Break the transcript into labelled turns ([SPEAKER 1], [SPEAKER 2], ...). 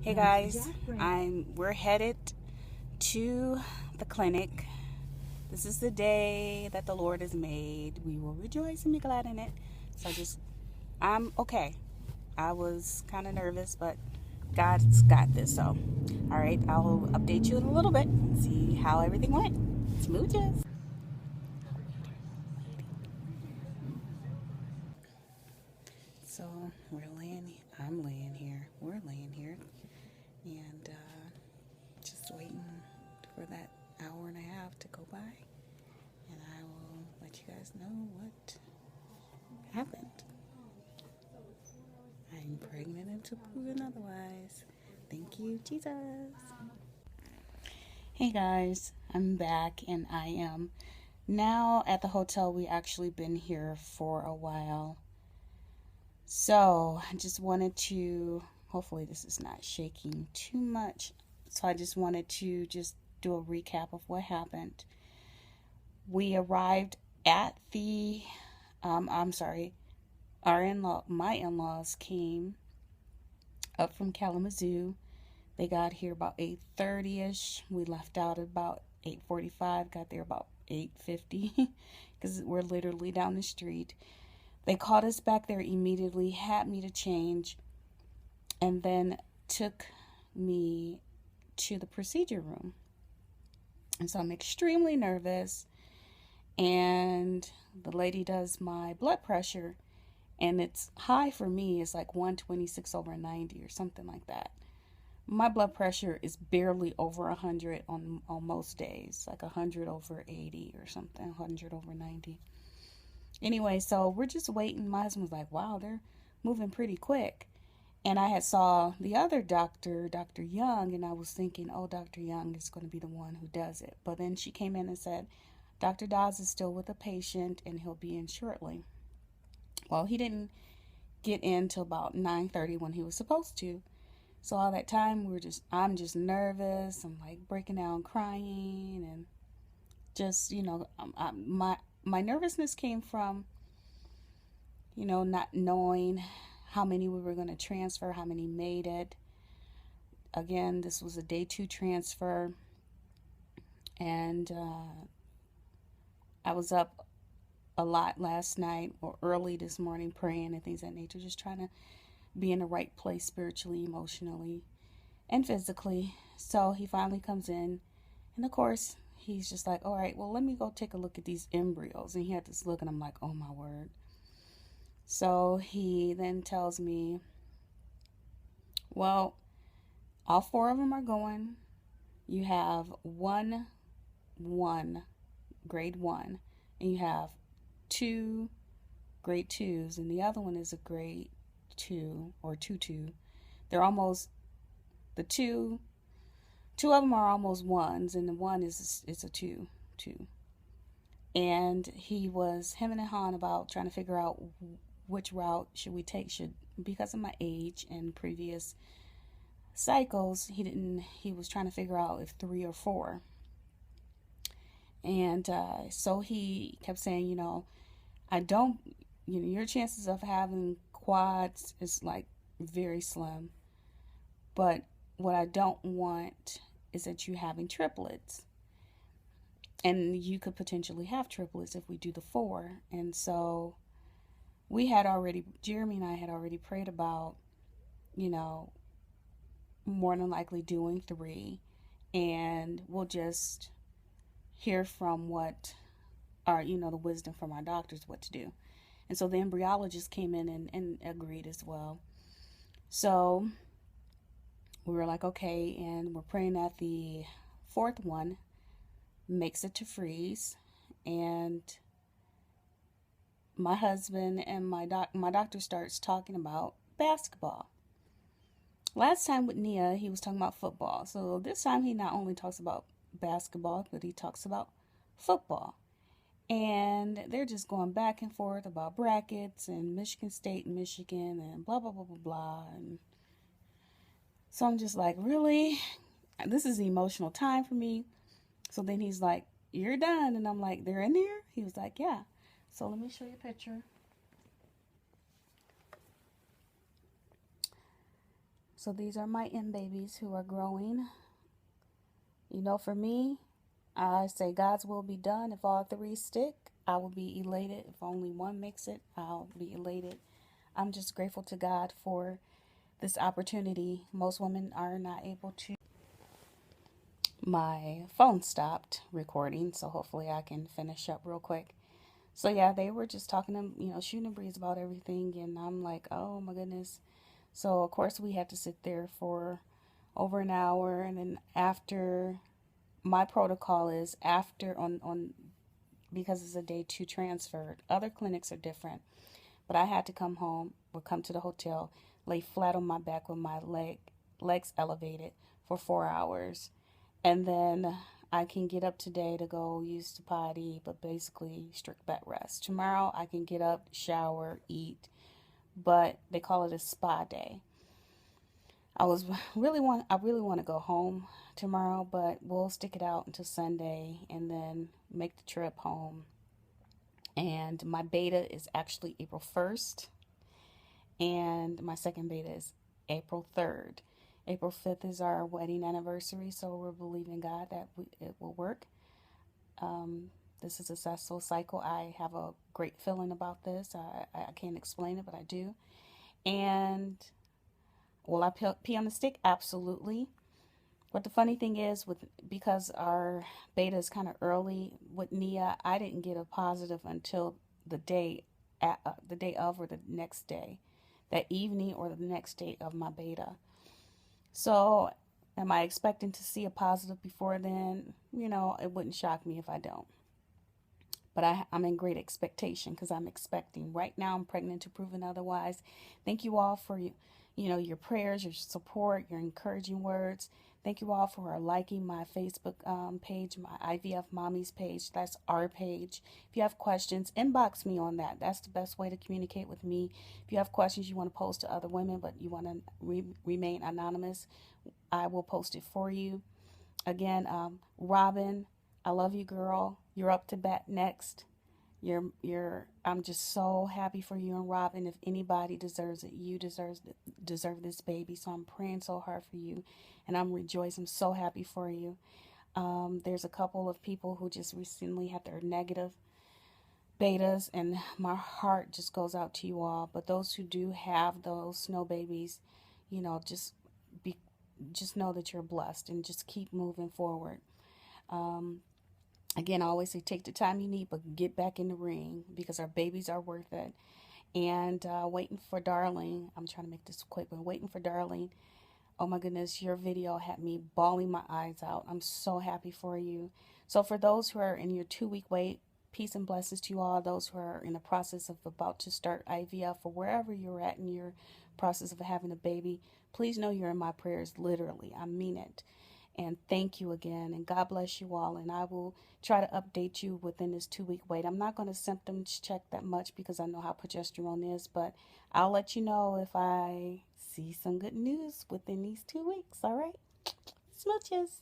[SPEAKER 1] Hey guys, we're headed to the clinic. This is the day that the Lord has made. We will rejoice and be glad in it. So I'm okay. I was kind of nervous, but God's got this. So, all right, I'll update you in a little bit. See how everything went. Smooches. So I'm laying here. We're laying here, and just waiting for that hour and a half to go by, and I will let you guys know what happened. I'm pregnant until proven otherwise. Thank you, Jesus. Hey guys, I'm back, and I am now at the hotel. We actually been here for a while, so I just wanted to, hopefully this is not shaking too much, so I just wanted to just do a recap of what happened. We arrived at the my in-laws came up from Kalamazoo. They got here about 8:30ish. We left out at about 8:45, got there about 8:50 because we're literally down the street. They called us back there immediately, had me to change, and then took me to the procedure room. And so I'm extremely nervous, and the lady does my blood pressure, and it's high for me. It's like 126/90 or something like that. My blood pressure is barely over 100 on most days, like 100/80 or something, 100/90. Anyway, so we're just waiting. My husband was like, wow, they're moving pretty quick. And I had saw the other doctor, Dr. Young, and I was thinking, oh, Dr. Young is going to be the one who does it. But then she came in and said, Dr. Dawes is still with a patient and he'll be in shortly. Well, he didn't get in till about 9:30 when he was supposed to. So all that time I'm just nervous. I'm like breaking down crying, and just, my nervousness came from, not knowing how many we were going to transfer, how many made it. Again, this was a day 2 transfer, and I was up a lot last night or early this morning praying and things of that nature, just trying to be in the right place spiritually, emotionally, and physically. So he finally comes in, and of course he's just like, all right, well, let me go take a look at these embryos. And he had this look, and I'm like, oh my word. So he then tells me, well, all 4 of them are going. You have one grade 1, and you have 2 grade 2s, and the other one is a grade 2 or 2-2. They're almost, the two of them are almost 1s, and the one is a 2. And him and Han about trying to figure out which route should we take. Because of my age and previous cycles, he was trying to figure out if 3 or 4. And so he kept saying, your chances of having quads is like very slim. But what I don't want is that you having triplets. And you could potentially have triplets if we do the 4. And so Jeremy and I had already prayed about, more than likely doing 3. And we'll just hear from the wisdom from our doctors what to do. And so the embryologist came in and agreed as well. So we were like, okay, and we're praying that the 4th one makes it to freeze. And my husband and my doctor starts talking about basketball. Last time with Nia, he was talking about football. So this time he not only talks about basketball, but he talks about football. And they're just going back and forth about brackets and Michigan State and Michigan and blah, blah, blah, blah, blah. And so I'm just like, really? This is an emotional time for me. So then he's like, you're done. And I'm like, they're in there? He was like, yeah. So let me show you a picture. So these are my M babies who are growing. You know, for me, I say God's will be done. If all three stick, I will be elated. If only one makes it, I'll be elated. I'm just grateful to God for this opportunity. Most women are not able to. My phone stopped recording, so hopefully I can finish up real quick. So yeah, they were just talking to, shooting a breeze about everything, and I'm like, oh my goodness. So of course we had to sit there for over an hour, and then after, my protocol is after on because it's a day 2 transfer. Other clinics are different, but I had to come home or come to the hotel, lay flat on my back with my legs elevated for 4 hours, and then I can get up today to go use the potty, but basically strict bed rest. Tomorrow I can get up, shower, eat, but they call it a spa day. I really want to go home tomorrow, but we'll stick it out until Sunday and then make the trip home. And my beta is actually April 1st, and my second beta is April 3rd. April 5th is our wedding anniversary, so we're believing God that it will work. This is a successful cycle. I have a great feeling about this. I can't explain it, but I do. And will I pee on the stick? Absolutely. But the funny thing is, because our beta is kind of early with Nia, I didn't get a positive until the day of or the next day, that evening or the next day of my beta. So, am I expecting to see a positive before then? It wouldn't shock me if I don't. But I'm in great expectation because I'm expecting. Right now, I'm pregnant to proven otherwise. Thank you all for your prayers, your support, your encouraging words. Thank you all for liking my Facebook page, my IVF Mommies page. That's our page. If you have questions, inbox me on that. That's the best way to communicate with me. If you have questions you want to post to other women, but you want to remain anonymous, I will post it for you. Again, Robin, I love you, girl. You're up to bat next. I'm just so happy for you and Robin. If anybody deserves it, you deserve this baby. So I'm praying so hard for you, and I'm rejoicing. I'm so happy for you. There's a couple of people who just recently had their negative betas, and my heart just goes out to you all. But those who do have those snow babies, just know that you're blessed, and just keep moving forward. Again, I always say take the time you need, but get back in the ring because our babies are worth it. And waiting for Darling. I'm trying to make this quick, but waiting for Darling. Oh my goodness, your video had me bawling my eyes out. I'm so happy for you. So for those who are in your 2-week wait, peace and blessings to you all. Those who are in the process of about to start IVF or wherever you're at in your process of having a baby, please know you're in my prayers, literally. I mean it. And thank you again, and God bless you all. And I will try to update you within this 2-week wait. I'm not going to symptoms check that much because I know how progesterone is, but I'll let you know if I see some good news within these 2 weeks. All right? Smooches.